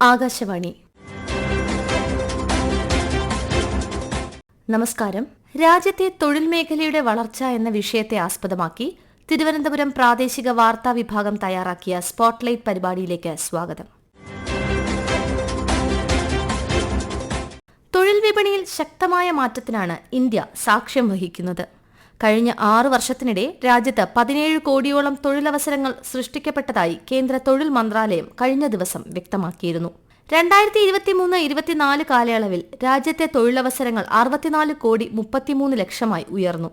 ആകാശവാണി. നമസ്കാരം. രാജ്യത്തെ തൊഴിൽ മേഖലയുടെ വളർച്ച എന്ന വിഷയത്തെ ആസ്പദമാക്കി തിരുവനന്തപുരം പ്രാദേശിക വാർത്താ വിഭാഗം തയ്യാറാക്കിയ സ്പോട്ട്ലൈറ്റ് പരിപാടിയിലേക്ക് സ്വാഗതം. തൊഴിൽ വിപണിയിൽ ശക്തമായ മാറ്റത്തിനാണ് ഇന്ത്യ സാക്ഷ്യം വഹിക്കുന്നത്. കഴിഞ്ഞ 6 വർഷത്തിനിടെ രാജ്യത്ത് 17 കോടിയോളം തൊഴിലവസരങ്ങൾ സൃഷ്ടിക്കപ്പെട്ടതായി കേന്ദ്ര തൊഴിൽ മന്ത്രാലയം കഴിഞ്ഞ ദിവസം വ്യക്തമാക്കിയിരുന്നു. 2023-24 കാലയളവിൽ രാജ്യത്തെ തൊഴിലവസരങ്ങൾ 64 കോടി 33 ലക്ഷമായി ഉയർന്നു.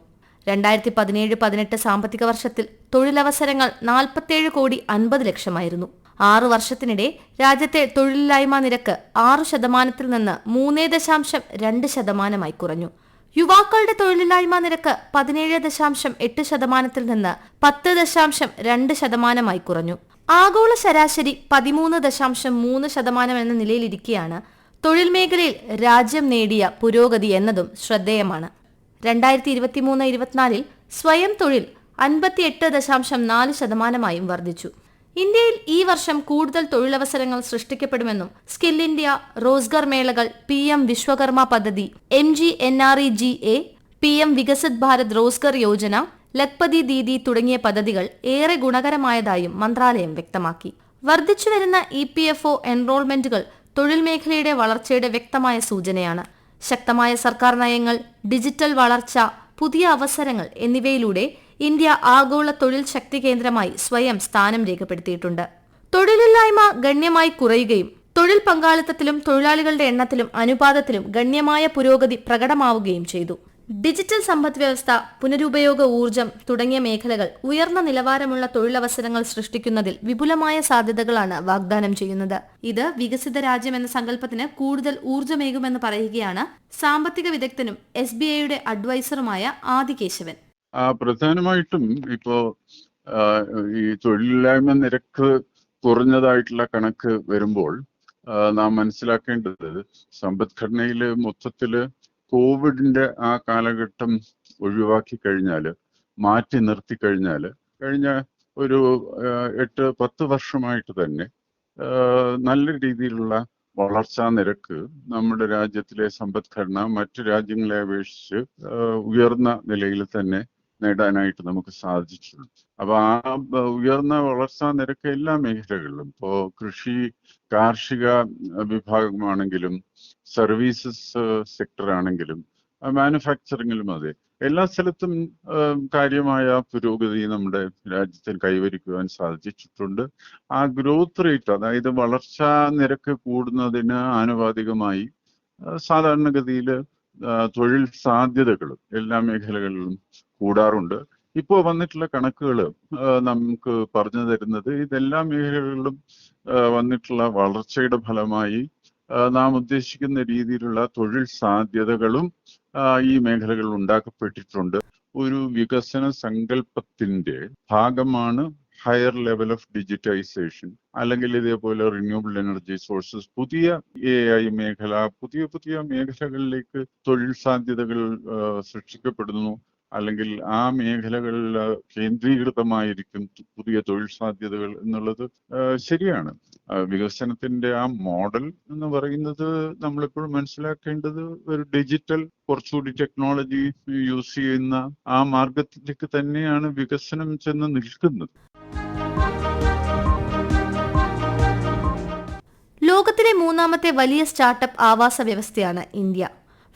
2017-18 സാമ്പത്തിക വർഷത്തിൽ തൊഴിലവസരങ്ങൾ 47 കോടി 50 ലക്ഷമായിരുന്നു. 6 വർഷത്തിനിടെ രാജ്യത്തെ തൊഴിലില്ലായ്മ നിരക്ക് 6% നിന്ന് 3.2% കുറഞ്ഞു. യുവാക്കളുടെ തൊഴിലില്ലായ്മ നിരക്ക് 17.8% നിന്ന് 10.2% കുറഞ്ഞു. ആഗോള ശരാശരി 13.3% എന്ന നിലയിലിരിക്കെയാണ് തൊഴിൽ മേഖലയിൽ രാജ്യം നേടിയ പുരോഗതി എന്നതും ശ്രദ്ധേയമാണ്. 2023-24 സ്വയം തൊഴിൽ 58.4% വർദ്ധിച്ചു. ഇന്ത്യയിൽ ഈ വർഷം കൂടുതൽ തൊഴിലവസരങ്ങൾ സൃഷ്ടിക്കപ്പെടുമെന്നും സ്കിൽ ഇന്ത്യ, റോസ്ഗാർ മേളകൾ, PM വിശ്വകർമ്മ പദ്ധതി, MGNREGA, PM വികസിത് ഭാരത് റോസ്ഗാർ യോജന, ലഖ്പതി ദീദി തുടങ്ങിയ പദ്ധതികൾ ഏറെ ഗുണകരമായതായും മന്ത്രാലയം വ്യക്തമാക്കി. വർദ്ധിച്ചുവരുന്ന EPFO എൻറോൾമെന്റുകൾ തൊഴിൽ മേഖലയുടെ വളർച്ചയുടെ വ്യക്തമായ സൂചനയാണ്. ശക്തമായ സർക്കാർ നയങ്ങൾ, ഡിജിറ്റൽ വളർച്ച, പുതിയ അവസരങ്ങൾ എന്നിവയിലൂടെ ഇന്ത്യ ആഗോള തൊഴിൽ ശക്തി കേന്ദ്രമായി സ്വയം സ്ഥാനം രേഖപ്പെടുത്തിയിട്ടുണ്ട്. തൊഴിലില്ലായ്മ ഗണ്യമായി കുറയുകയും തൊഴിൽ പങ്കാളിത്തത്തിലും തൊഴിലാളികളുടെ എണ്ണത്തിലും അനുപാതത്തിലും ഗണ്യമായ പുരോഗതി പ്രകടമാവുകയും ചെയ്തു. ഡിജിറ്റൽ സമ്പദ്വ്യവസ്ഥ, പുനരുപയോഗ ഊർജ്ജം തുടങ്ങിയ മേഖലകൾ ഉയർന്ന നിലവാരമുള്ള തൊഴിലവസരങ്ങൾ സൃഷ്ടിക്കുന്നതിൽ വിപുലമായ സാധ്യതകളാണ് വാഗ്ദാനം ചെയ്യുന്നത്. ഇത് വികസിത രാജ്യം എന്ന സങ്കല്പത്തിന് കൂടുതൽ ഊർജ്ജമേകുമെന്ന് പറയുകയാണ് സാമ്പത്തിക വിദഗ്ധനും SBIയുടെ അഡ്വൈസറുമായ ആദികേശവൻ. പ്രധാനമായിട്ടും ഇപ്പോ ഈ തൊഴിലില്ലായ്മ നിരക്ക് കുറഞ്ഞതായിട്ടുള്ള കണക്ക് വരുമ്പോൾ നാം മനസ്സിലാക്കേണ്ടത് സമ്പദ്ഘടനയില് മൊത്തത്തില് കോവിഡിന്റെ ആ കാലഘട്ടം ഒഴിവാക്കി കഴിഞ്ഞാല്, മാറ്റി നിർത്തി കഴിഞ്ഞാല്, കഴിഞ്ഞ ഒരു 8-10 വർഷമായിട്ട് തന്നെ നല്ല രീതിയിലുള്ള വളർച്ചാ നിരക്ക് നമ്മുടെ രാജ്യത്തിലെ സമ്പദ്ഘടന മറ്റു രാജ്യങ്ങളെ അപേക്ഷിച്ച് ഉയർന്ന നിലയിൽ തന്നെ നേടാനായിട്ട് നമുക്ക് സാധിച്ചിട്ടുണ്ട്. അപ്പൊ ആ ഉയർന്ന വളർച്ചാ നിരക്ക് എല്ലാ മേഖലകളിലും, ഇപ്പോ കൃഷി, കാർഷിക വിഭാഗമാണെങ്കിലും, സർവീസസ് സെക്ടർ ആണെങ്കിലും, മാനുഫാക്ചറിങ്ങിലും അതെ, എല്ലാ സ്ഥലത്തും കാര്യമായ പുരോഗതി നമ്മുടെ രാജ്യത്തിൽ കൈവരിക്കുവാൻ സാധിച്ചിട്ടുണ്ട്. ആ ഗ്രോത്ത് റേറ്റ്, അതായത് വളർച്ചാ നിരക്ക് കൂടുന്നതിന് ആനുപാതികമായി സാധാരണഗതിയിൽ തൊഴിൽ സാധ്യതകളും എല്ലാ മേഖലകളിലും കൂടാറുണ്ട്. ഇപ്പോൾ വന്നിട്ടുള്ള കണക്കുകൾ നമുക്ക് പറഞ്ഞു തരുന്നത് ഇതെല്ലാ മേഖലകളിലും വന്നിട്ടുള്ള വളർച്ചയുടെ ഫലമായി നാം ഉദ്ദേശിക്കുന്ന രീതിയിലുള്ള തൊഴിൽ സാധ്യതകളും ഈ മേഖലകളിൽ ഉണ്ടാക്കപ്പെട്ടിട്ടുണ്ട്. ഒരു വികസന സങ്കല്പത്തിന്റെ ഭാഗമാണ് ഹയർ ലെവൽ ഓഫ് ഡിജിറ്റൈസേഷൻ, അല്ലെങ്കിൽ ഇതേപോലെ റിന്യൂവബിൾ എനർജി സോഴ്സസ്, പുതിയ AI മേഖല, പുതിയ മേഖലകളിലേക്ക് തൊഴിൽ സാധ്യതകൾ സൃഷ്ടിക്കപ്പെടുന്നു. അല്ലെങ്കിൽ ആ മേഖലകളിൽ കേന്ദ്രീകൃതമായിരിക്കും പുതിയ തൊഴിൽ സാധ്യതകൾ എന്നുള്ളത് ശരിയാണ്. വികസനത്തിന്റെ ആ മോഡൽ എന്ന് പറയുന്നത് നമ്മളിപ്പോഴും മനസ്സിലാക്കേണ്ടത് ഒരു ഡിജിറ്റൽ, കുറച്ചുകൂടി ടെക്നോളജി യൂസ് ചെയ്യുന്ന ആ മാർഗത്തിലേക്ക് തന്നെയാണ് വികസനം ചെന്ന് നിൽക്കുന്നത്. ലോകത്തിലെ 3ാമത്തെ വലിയ സ്റ്റാർട്ടപ്പ് ആവാസ വ്യവസ്ഥയാണ് India.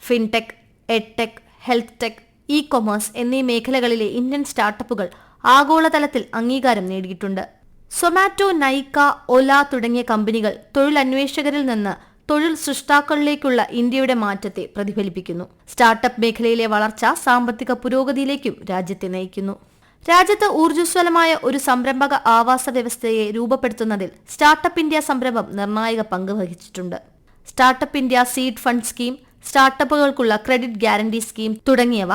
Fintech, edtech, health tech, e-commerce എന്നീ മേഖലകളിലെ ഇന്ത്യൻ സ്റ്റാർട്ടപ്പുകൾ ആഗോളതലത്തിൽ അംഗീകാരം നേടിയിട്ടുണ്ട്. സൊമാറ്റോ, നൈക്ക, ഒല തുടങ്ങിയ കമ്പനികൾ തൊഴിലന്വേഷകരിൽ നിന്ന് തൊഴിൽ സൃഷ്ടാക്കളിലേക്കുള്ള ഇന്ത്യയുടെ മാറ്റത്തെ പ്രതിഫലിപ്പിക്കുന്നു. സ്റ്റാർട്ടപ്പ് മേഖലയിലെ വളർച്ച സാമ്പത്തിക പുരോഗതിയിലേക്കും രാജ്യത്തെ നയിക്കുന്നു. രാജ്യത്ത് ഊർജ്ജസ്വലമായ ഒരു സംരംഭക ആവാസ വ്യവസ്ഥയെ രൂപപ്പെടുത്തുന്നതിൽ സ്റ്റാർട്ടപ്പ് ഇന്ത്യ സംരംഭം നിർണായക പങ്ക് വഹിച്ചിട്ടുണ്ട്. Startup India seed fund scheme, സ്റ്റാർട്ടപ്പുകൾക്കുള്ള ക്രെഡിറ്റ് ഗ്യാരണ്ടി സ്കീം തുടങ്ങിയവ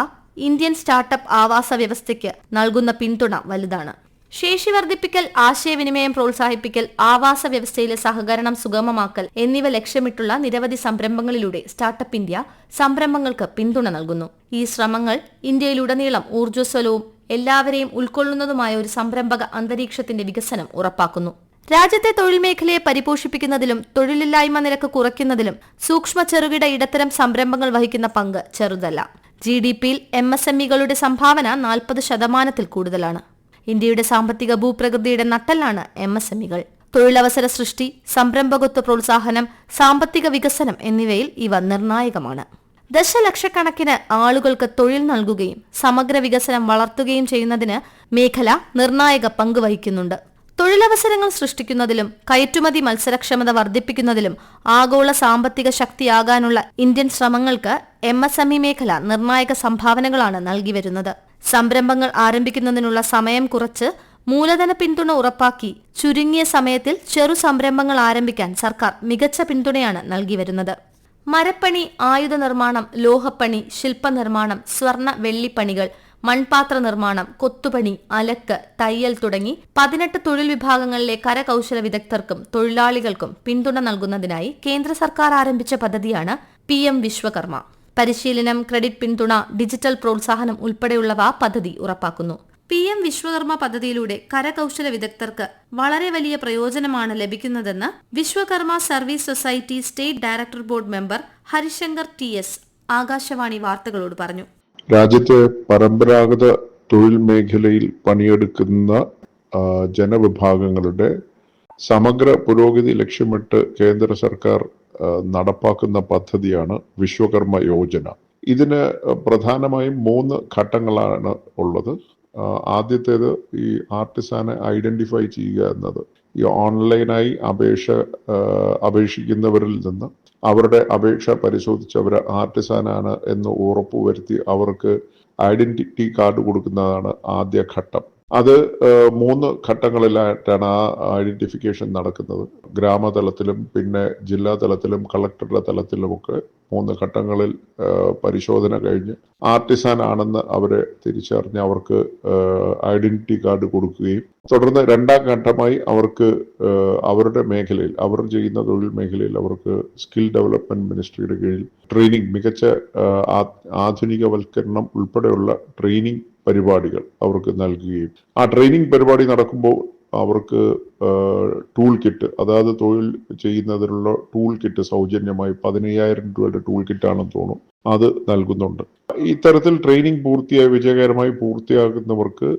ഇന്ത്യൻ സ്റ്റാർട്ടപ്പ് ആവാസ വ്യവസ്ഥയ്ക്ക് നൽകുന്ന പിന്തുണ വലുതാണ്. ശേഷി വർദ്ധിപ്പിക്കൽ, ആശയവിനിമയം പ്രോത്സാഹിപ്പിക്കൽ, ആവാസ വ്യവസ്ഥയിലെ സഹകരണം സുഗമമാക്കൽ എന്നിവ ലക്ഷ്യമിട്ടുള്ള നിരവധി സംരംഭങ്ങളിലൂടെ സ്റ്റാർട്ടപ്പ് ഇന്ത്യ സംരംഭങ്ങൾക്ക് പിന്തുണ നൽകുന്നു. ഈ ശ്രമങ്ങൾ ഇന്ത്യയിലുടനീളം ഊർജ്ജസ്വലവും എല്ലാവരെയും ഉൾക്കൊള്ളുന്നതുമായ ഒരു സംരംഭക അന്തരീക്ഷത്തിന്റെ വികസനം ഉറപ്പാക്കുന്നു. രാജ്യത്തെ തൊഴിൽ മേഖലയെ പരിപോഷിപ്പിക്കുന്നതിലും തൊഴിലില്ലായ്മ നിരക്ക് കുറയ്ക്കുന്നതിലും സൂക്ഷ്മ ചെറുകിട ഇടത്തരം സംരംഭങ്ങൾ വഹിക്കുന്ന പങ്ക് ചെറുതല്ല. GDP-യിൽ MSME-കളുടെ സംഭാവന 40% കൂടുതലാണ്. ഇന്ത്യയുടെ സാമ്പത്തിക ഭൂപ്രകൃതിയുടെ നട്ടെല്ലാണ് MSME-കൾ. തൊഴിലവസര സൃഷ്ടി, സംരംഭകത്വ പ്രോത്സാഹനം, സാമ്പത്തിക വികസനം എന്നിവയിൽ ഇവ നിർണായകമാണ്. ദശലക്ഷക്കണക്കിന് ആളുകൾക്ക് തൊഴിൽ നൽകുകയും സമഗ്ര വികസനം വളർത്തുകയും ചെയ്യുന്നതിന് മേഖല നിർണായക പങ്ക് വഹിക്കുന്നുണ്ട്. തൊഴിലവസരങ്ങൾ സൃഷ്ടിക്കുന്നതിലും കയറ്റുമതി മത്സരക്ഷമത വർദ്ധിപ്പിക്കുന്നതിലും ആഗോള സാമ്പത്തിക ശക്തിയാകാനുള്ള ഇന്ത്യൻ ശ്രമങ്ങൾക്ക് MSME മേഖല നിർണായക സംഭാവനകളാണ് നൽകി വരുന്നത്. സംരംഭങ്ങൾ ആരംഭിക്കുന്നതിനുള്ള സമയം കുറച്ച് മൂലധന പിന്തുണ ഉറപ്പാക്കി ചുരുങ്ങിയ സമയത്തിൽ ചെറു സംരംഭങ്ങൾ ആരംഭിക്കാൻ സർക്കാർ മികച്ച പിന്തുണയാണ് നൽകി വരുന്നത്. മരപ്പണി, ആയുധ നിർമ്മാണം, ലോഹപ്പണി, ശില്പനിർമ്മാണം, സ്വർണ്ണ വെള്ളിപ്പണികൾ, മൺപാത്ര നിർമ്മാണം, കൊത്തുപണി, അലക്ക്, തയ്യൽ തുടങ്ങി 18 തൊഴിൽ വിഭാഗങ്ങളിലെ കരകൌശല വിദഗ്ധർക്കും തൊഴിലാളികൾക്കും പിന്തുണ നൽകുന്നതിനായി കേന്ദ്ര സർക്കാർ ആരംഭിച്ച പദ്ധതിയാണ് PM വിശ്വകർമ്മ. പരിശീലനം, ക്രെഡിറ്റ് പിന്തുണ, ഡിജിറ്റൽ പ്രോത്സാഹനം ഉൾപ്പെടെയുള്ളവ പദ്ധതി ഉറപ്പാക്കുന്നു. PM വിശ്വകർമ്മ പദ്ധതിയിലൂടെ കരകൌശല വിദഗ്ധർക്ക് വളരെ വലിയ പ്രയോജനമാണ് ലഭിക്കുന്നതെന്ന് Vishwakarma service society state director board member Harishankar TS Akashvani വാർത്തകളോട് പറഞ്ഞു. രാജ്യത്തെ പരമ്പരാഗത തൊഴിൽ മേഖലയിൽ പണിയെടുക്കുന്ന ജനവിഭാഗങ്ങളുടെ സമഗ്ര പുരോഗതി ലക്ഷ്യമിട്ട് കേന്ദ്ര സർക്കാർ നടപ്പാക്കുന്ന പദ്ധതിയാണ് വിശ്വകർമ്മ യോജന. ഇതിന് പ്രധാനമായും 3 ഘട്ടങ്ങളാണ് ഉള്ളത്. ആദ്യത്തേത് ഈ ആർട്ടിസാനെ ഐഡന്റിഫൈ ചെയ്യുക എന്നത്. ഈ ഓൺലൈനായി അപേക്ഷിക്കുന്നവരിൽ നിന്ന് അവരുടെ അപേക്ഷ പരിശോധിച്ച് അവർ ആർട്ടിസാനാണ് എന്ന് ഉറപ്പുവരുത്തി അവർക്ക് ഐഡന്റിറ്റി കാർഡ് കൊടുക്കുന്നതാണ് ആദ്യ ഘട്ടം. അത് 3 ഘട്ടങ്ങളിലായിട്ടാണ് ആ ഐഡന്റിഫിക്കേഷൻ നടക്കുന്നത്. ഗ്രാമതലത്തിലും പിന്നെ ജില്ലാ തലത്തിലും കളക്ടറുടെ തലത്തിലുമൊക്കെ 3 ഘട്ടങ്ങളിൽ പരിശോധന കഴിഞ്ഞ് ആർട്ടിസാൻ ആണെന്ന് അവരെ തിരിച്ചറിഞ്ഞ് അവർക്ക് ഐഡന്റിറ്റി കാർഡ് കൊടുക്കുകയും തുടർന്ന് 2ാം ഘട്ടമായി അവർക്ക് അവരുടെ മേഖലയിൽ അവർ ചെയ്യുന്ന തൊഴിൽ മേഖലയിൽ അവർക്ക് സ്കിൽ ഡെവലപ്മെന്റ് മിനിസ്ട്രിയുടെ കീഴിൽ ട്രെയിനിങ്, മികച്ച ആധുനികവൽക്കരണം ഉൾപ്പെടെയുള്ള ട്രെയിനിങ് പരിപാടികൾ അവർക്ക് നൽകുകയും ആ ട്രെയിനിങ് പരിപാടി നടക്കുമ്പോൾ അവർക്ക് ടൂൾ കിറ്റ്, അതായത് തൊഴിൽ ചെയ്യുന്നതിനുള്ള ടൂൾ കിറ്റ് സൗജന്യമായി 15,000 രൂപയുടെ ടൂൾ കിറ്റാണെന്ന് തോന്നുന്നു, അത് നൽകുന്നുണ്ട്. ഇത്തരത്തിൽ ട്രെയിനിങ് വിജയകരമായി പൂർത്തിയാക്കുന്നവർക്ക്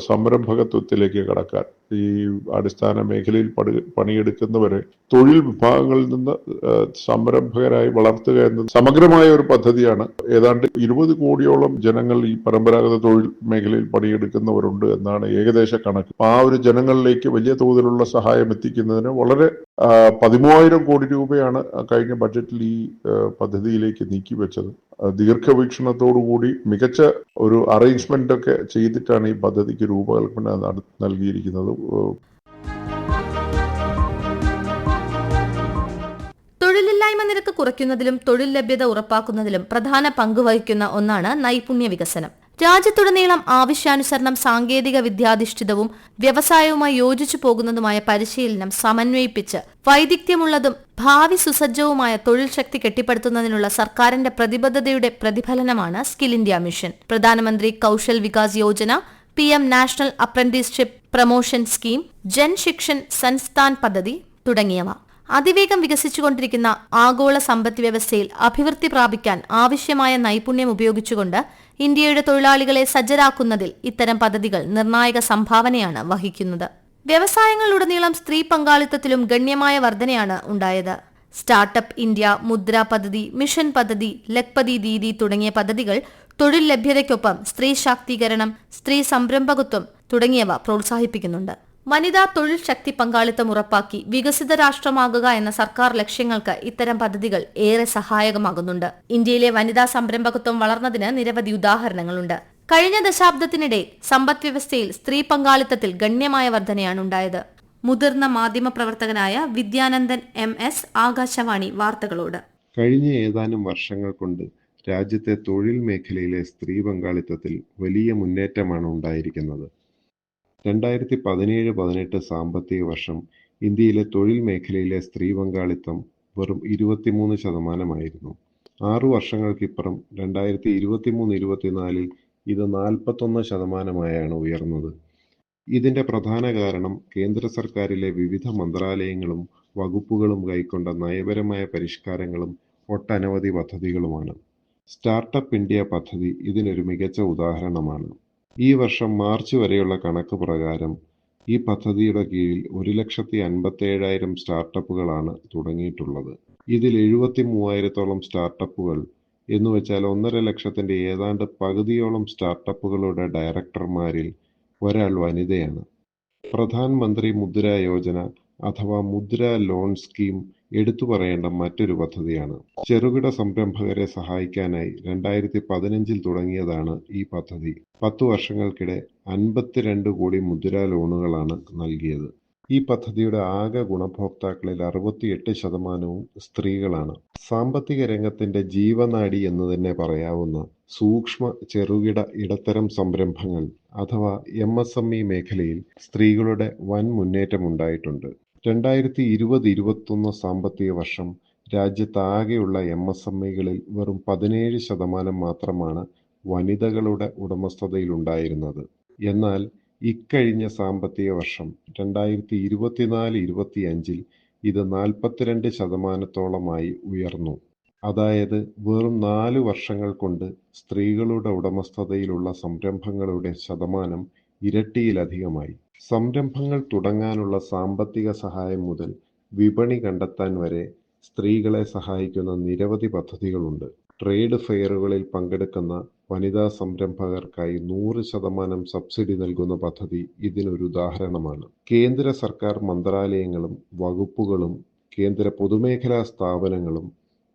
സംരംഭകത്വത്തിലേക്ക് കടക്കാൻ, ഈ അടിസ്ഥാന മേഖലയിൽ പണിയെടുക്കുന്നവരെ തൊഴിൽ വിഭാഗങ്ങളിൽ നിന്ന് സംരംഭകരായി വളർത്തുക എന്നത് സമഗ്രമായ ഒരു പദ്ധതിയാണ്. ഏതാണ്ട് 20 കോടിയോളം ജനങ്ങൾ ഈ പരമ്പരാഗത തൊഴിൽ മേഖലയിൽ പണിയെടുക്കുന്നവരുണ്ട് എന്നാണ് ഏകദേശ കണക്ക്. ആ ഒരു ജനങ്ങളിലേക്ക് വലിയ തോതിലുള്ള സഹായം എത്തിക്കുന്നതിന് വളരെ 13,000 കോടി രൂപയാണ് കഴിഞ്ഞ ബഡ്ജറ്റിൽ ഈ പദ്ധതിയിലേക്ക് നീക്കിവെച്ചത്. ദീർഘവീക്ഷണത്തോടുകൂടി മികച്ച ഒരു അറേഞ്ച്മെന്റ് ഒക്കെ ചെയ്തിട്ടാണ് ഈ പദ്ധതിക്ക് രൂപകൽപ്പന നൽകിയിരിക്കുന്നത്. തൊഴിലില്ലായ്മ നിരക്ക് കുറയ്ക്കുന്നതിലും തൊഴിൽ ലഭ്യത ഉറപ്പാക്കുന്നതിലും പ്രധാന പങ്ക് വഹിക്കുന്ന ഒന്നാണ് നൈപുണ്യ വികസനം. രാജ്യത്തുടനീളം ആവശ്യാനുസരണം സാങ്കേതിക വിദ്യാധിഷ്ഠിതവും വ്യവസായവുമായി യോജിച്ചു പോകുന്നതുമായ പരിശീലനം സമന്വയിപ്പിച്ച് വൈദഗ്ധ്യമുള്ളതും ഭാവി സുസജ്ജവുമായ തൊഴിൽ ശക്തി കെട്ടിപ്പടുത്തുന്നതിനുള്ള സർക്കാരിന്റെ പ്രതിബദ്ധതയുടെ പ്രതിഫലനമാണ് സ്കിൽ ഇന്ത്യ മിഷൻ, പ്രധാനമന്ത്രി Kaushal Vikas Yojana, PM national apprenticeship promotion scheme, Jan Shikshan Sansthan പദ്ധതി തുടങ്ങിയവ. അതിവേഗം വികസിച്ചുകൊണ്ടിരിക്കുന്ന ആഗോള സമ്പദ് വ്യവസ്ഥയിൽ അഭിവൃദ്ധി പ്രാപിക്കാൻ ആവശ്യമായ നൈപുണ്യം ഉപയോഗിച്ചുകൊണ്ട് ഇന്ത്യയുടെ തൊഴിലാളികളെ സജ്ജരാക്കുന്നതിൽ ഇത്തരം പദ്ധതികൾ നിർണായക സംഭാവനയാണ് വഹിക്കുന്നത്. വ്യവസായങ്ങളിലുടനീളം സ്ത്രീ പങ്കാളിത്തത്തിലും ഗണ്യമായ വർധനയാണ് ഉണ്ടായത്. സ്റ്റാർട്ടപ്പ് ഇന്ത്യ, മുദ്ര പദ്ധതി, മിഷൻ പദ്ധതി, ലഖ്പതി ദീദി തുടങ്ങിയ പദ്ധതികൾ തൊഴിൽ ലഭ്യതയ്ക്കൊപ്പം സ്ത്രീ ശാക്തീകരണം, സ്ത്രീ സംരംഭകത്വം തുടങ്ങിയവ പ്രോത്സാഹിപ്പിക്കുന്നുണ്ട്. വനിതാ തൊഴിൽ ശക്തി പങ്കാളിത്തം ഉറപ്പാക്കി വികസിത രാഷ്ട്രമാകുക എന്ന സർക്കാർ ലക്ഷ്യങ്ങൾക്ക് ഇത്തരം പദ്ധതികൾ ഏറെ സഹായകമാകുന്നുണ്ട്. ഇന്ത്യയിലെ വനിതാ സംരംഭകത്വം വളർന്നതിന് നിരവധി ഉദാഹരണങ്ങളുണ്ട്. കഴിഞ്ഞ ദശാബ്ദത്തിനിടെ സമ്പദ് വ്യവസ്ഥയിൽ സ്ത്രീ പങ്കാളിത്തത്തിൽ ഗണ്യമായ വർധനയാണ് ഉണ്ടായത്. മുതിർന്ന മാധ്യമപ്രവർത്തകനായ വിദ്യാനന്ദൻ MS ആകാശവാണി വാർത്തകളോട്. കഴിഞ്ഞ ഏതാനും വർഷങ്ങൾ കൊണ്ട് രാജ്യത്തെ തൊഴിൽ മേഖലയിലെ സ്ത്രീ പങ്കാളിത്തത്തിൽ വലിയ മുന്നേറ്റമാണ് ഉണ്ടായിരിക്കുന്നത്. 2017-18 സാമ്പത്തിക വർഷം ഇന്ത്യയിലെ തൊഴിൽ മേഖലയിലെ സ്ത്രീ പങ്കാളിത്തം വെറും 23%. 6 വർഷങ്ങൾക്കിപ്പുറം 2023-24 ഇത് 41%-ആയാണ് ഉയർന്നത്. ഇതിന്റെ പ്രധാന കാരണം കേന്ദ്ര സർക്കാരിലെ വിവിധ മന്ത്രാലയങ്ങളും വകുപ്പുകളും കൈക്കൊണ്ട നയപരമായ പരിഷ്കാരങ്ങളും ഒട്ടനവധി പദ്ധതികളുമാണ്. സ്റ്റാർട്ടപ്പ് ഇന്ത്യ പദ്ധതി ഇതിനൊരു മികച്ച ഉദാഹരണമാണ്. ഈ വർഷം മാർച്ച് വരെയുള്ള കണക്ക് പ്രകാരം ഈ പദ്ധതിയുടെ കീഴിൽ 1,57,000 സ്റ്റാർട്ടപ്പുകളാണ് തുടങ്ങിയിട്ടുള്ളത്. ഇതിൽ 73,000-ഓളം സ്റ്റാർട്ടപ്പുകൾ എന്നുവെച്ചാൽ 1.5 ലക്ഷത്തിന്റെ ഏതാണ്ട് പകുതിയോളം സ്റ്റാർട്ടപ്പുകളുടെ ഡയറക്ടർമാരിൽ ഒരാൾ വനിതയാണ്. പ്രധാൻമന്ത്രി മുദ്ര യോജന അഥവാ മുദ്ര ലോൺ സ്കീം എടുത്തു പറയേണ്ട മറ്റൊരു പദ്ധതിയാണ്. ചെറുകിട സംരംഭകരെ സഹായിക്കാനായി 2015 തുടങ്ങിയതാണ് ഈ പദ്ധതി. 10 വർഷങ്ങൾക്കിടെ 52 കോടി മുദ്ര ലോണുകളാണ് നൽകിയത്. ഈ പദ്ധതിയുടെ ആകെ ഗുണഭോക്താക്കളിൽ 68% സ്ത്രീകളാണ്. സാമ്പത്തിക രംഗത്തിന്റെ ജീവനാഡി എന്ന് തന്നെ പറയാവുന്ന സൂക്ഷ്മ ചെറുകിട ഇടത്തരം സംരംഭങ്ങൾ അഥവാ MSME മേഖലയിൽ സ്ത്രീകളുടെ വൻ മുന്നേറ്റമുണ്ടായിട്ടുണ്ട്. 2020-21 സാമ്പത്തിക വർഷം രാജ്യത്താകെയുള്ള MSMEകളിൽ വെറും 17% മാത്രമാണ് വനിതകളുടെ ഉടമസ്ഥതയിലുണ്ടായിരുന്നത്. എന്നാൽ ഇക്കഴിഞ്ഞ സാമ്പത്തിക വർഷം 2024-25 ഇത് 42%-ഓളമായി ഉയർന്നു. അതായത് വെറും 4 വർഷങ്ങൾ കൊണ്ട് സ്ത്രീകളുടെ ഉടമസ്ഥതയിലുള്ള സംരംഭങ്ങളുടെ ശതമാനം ഇരട്ടിയിലധികമായി. സംരംഭങ്ങൾ തുടങ്ങാനുള്ള സാമ്പത്തിക സഹായം മുതൽ വിപണി കണ്ടെത്താൻ വരെ സ്ത്രീകളെ സഹായിക്കുന്ന നിരവധി പദ്ധതികളുണ്ട്. ട്രേഡ് ഫെയറുകളിൽ പങ്കെടുക്കുന്ന വനിതാ സംരംഭകർക്കായി 100% സബ്സിഡി നൽകുന്ന പദ്ധതി ഇതിനൊരു ഉദാഹരണമാണ്. കേന്ദ്ര സർക്കാർ മന്ത്രാലയങ്ങളും വകുപ്പുകളും കേന്ദ്ര പൊതുമേഖലാ സ്ഥാപനങ്ങളും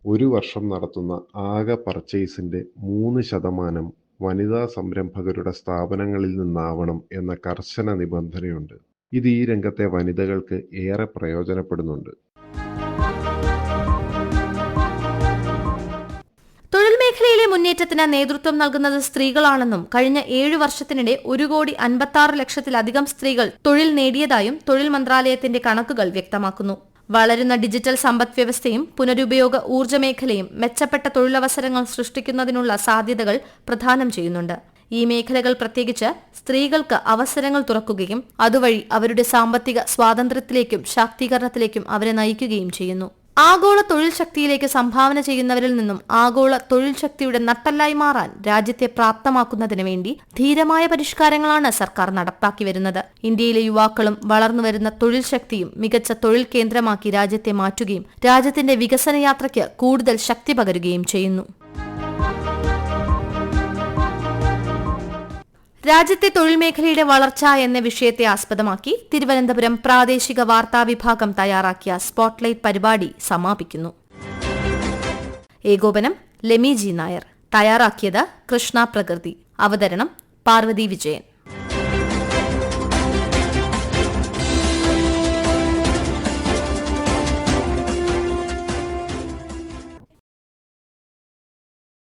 ഒരു വർഷം നടത്തുന്ന ആകെ പർച്ചേസിന്റെ 3% വനിതാ സംരംഭകരുടെ സ്ഥാപനങ്ങളിൽ നിന്നാവണം എന്ന കർശന നിബന്ധനയുണ്ട്. ഇത് ഈ രംഗത്തെ വനിതകൾക്ക് ഏറെ പ്രയോജനപ്പെടുന്നുണ്ട്. തൊഴിൽ മേഖലയിലെ മുന്നേറ്റത്തിന് നേതൃത്വം നൽകുന്നത് സ്ത്രീകളാണെന്നും കഴിഞ്ഞ 7 വർഷത്തിനിടെ 1,56,00,000-ലധികം സ്ത്രീകൾ തൊഴിൽ നേടിയതായും തൊഴിൽ മന്ത്രാലയത്തിന്റെ കണക്കുകൾ വ്യക്തമാക്കുന്നു. വളരുന്ന ഡിജിറ്റൽ സമ്പദ് വ്യവസ്ഥയും പുനരുപയോഗ ഊർജ്ജ മേഖലയും മെച്ചപ്പെട്ട തൊഴിലവസരങ്ങൾ സൃഷ്ടിക്കുന്നതിനുള്ള സാധ്യതകൾ പ്രദാനം ചെയ്യുന്നുണ്ട്. ഈ മേഖലകൾ പ്രത്യേകിച്ച് സ്ത്രീകൾക്ക് അവസരങ്ങൾ തുറക്കുകയും അതുവഴി അവരുടെ സാമ്പത്തിക സ്വാതന്ത്ര്യത്തിലേക്കും ശാക്തീകരണത്തിലേക്കും അവരെ നയിക്കുകയും ചെയ്യുന്നു. ആഗോള തൊഴിൽ ശക്തിയിലേക്ക് സംഭാവന ചെയ്യുന്നവരിൽ നിന്നും ആഗോള തൊഴിൽ ശക്തിയുടെ നട്ടെല്ലായി മാറാൻ രാജ്യത്തെ പ്രാപ്തമാക്കുന്നതിന് വേണ്ടി ധീരമായ പരിഷ്കാരങ്ങളാണ് സർക്കാർ നടപ്പാക്കി വരുന്നത്. ഇന്ത്യയിലെ യുവാക്കളും വളർന്നുവരുന്ന തൊഴിൽ ശക്തിയും മികച്ച തൊഴിൽ കേന്ദ്രമാക്കി രാജ്യത്തെ മാറ്റുകയും രാജ്യത്തിന്റെ വികസന യാത്രയ്ക്ക് കൂടുതൽ ശക്തി പകരുകയും ചെയ്യുന്നു. രാജ്യത്തെ തൊഴിൽ മേഖലയുടെ വളർച്ച എന്ന വിഷയത്തെ ആസ്പദമാക്കി തിരുവനന്തപുരം പ്രാദേശിക വാർത്താ വിഭാഗം തയ്യാറാക്കിയ സ്പോട്ട്ലൈറ്റ് പരിപാടി സമാപിക്കുന്നു. ഏകോപനം ലെമി ജി നായർ. തയ്യാറാക്കിയത് കൃഷ്ണ പ്രകൃതി. അവതരണം പാർവതി വിജയൻ.